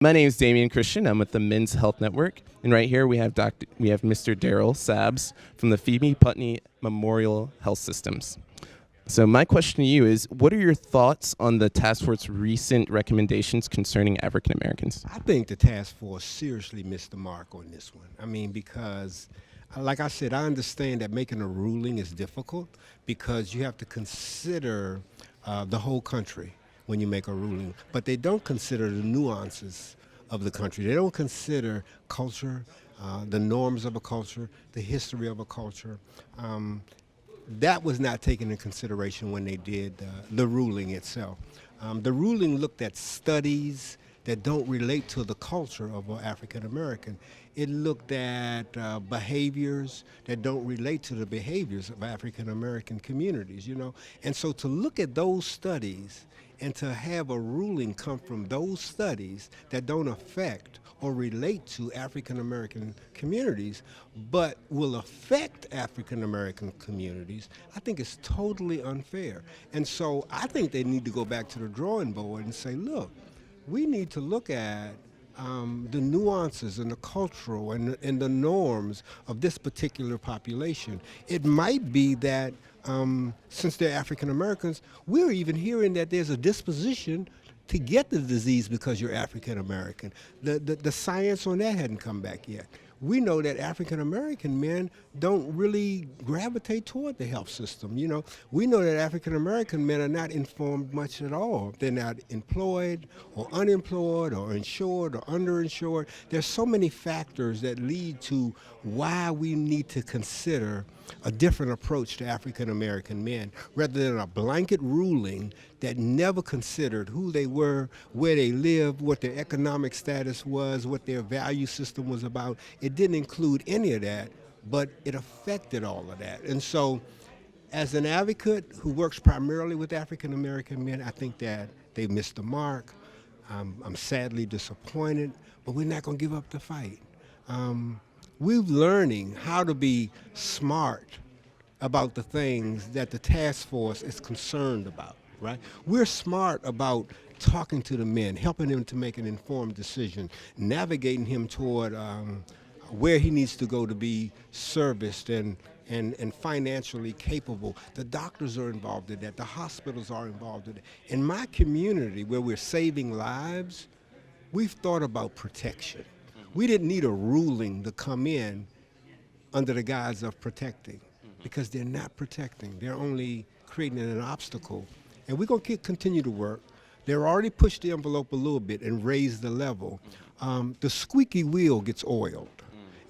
My name is Damien Christian. I'm with the Men's Health Network, and right here we have Mr. Darrell Sabbs from the Phoebe Putney Memorial Health Systems. So my question to you is, what are your thoughts on the task force's recent recommendations concerning African Americans? I think the task force seriously missed the mark on this one. I mean, because, like I said, I understand that making a ruling is difficult because you have to consider the whole country when you make a ruling, but they don't consider the nuances of the country. They don't consider culture, the norms of a culture, the history of a culture. That was not taken into consideration when they did the ruling itself. The ruling looked at studies that don't relate to the culture of an African American. It looked at behaviors that don't relate to the behaviors of African American communities, you know. And so to look at those studies and to have a ruling come from those studies that don't affect or relate to African American communities, but will affect African American communities, I think it's totally unfair. And so I think they need to go back to the drawing board and say, look, we need to look at the nuances and the cultural and the norms of this particular population. It might be that since they're African Americans, we're even hearing that there's a disposition to get the disease because you're African American. The science on that hadn't come back yet. We know that African American men don't really gravitate toward the health system. You know, we know that African American men are not informed much at all. They're not employed or unemployed or insured or underinsured. There's so many factors that lead to why we need to consider a different approach to African American men rather than a blanket ruling that never considered who they were, where they lived, what their economic status was, what their value system was about. It didn't include any of that, but it affected all of that. And so as an advocate who works primarily with African American men, I think that they missed the mark. I'm sadly disappointed, but we're not going to give up the fight. We're learning how to be smart about the things that the task force is concerned about, right? We're smart about talking to the men, helping them to make an informed decision, navigating him toward where he needs to go to be serviced and financially capable. The doctors are involved in that. The hospitals are involved in it. In my community, where we're saving lives, we've thought about protection. We didn't need a ruling to come in under the guise of protecting because they're not protecting. They're only creating an obstacle. And we're going to continue to work. They're already pushed the envelope a little bit and raised the level. The squeaky wheel gets oiled.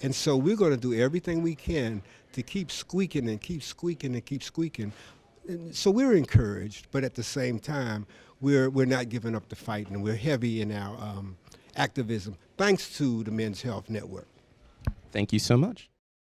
And so we're going to do everything we can to keep squeaking and keep squeaking and keep squeaking. And so we're encouraged, but at the same time, we're not giving up the fight, and we're heavy in our activism, thanks to the Men's Health Network. Thank you so much.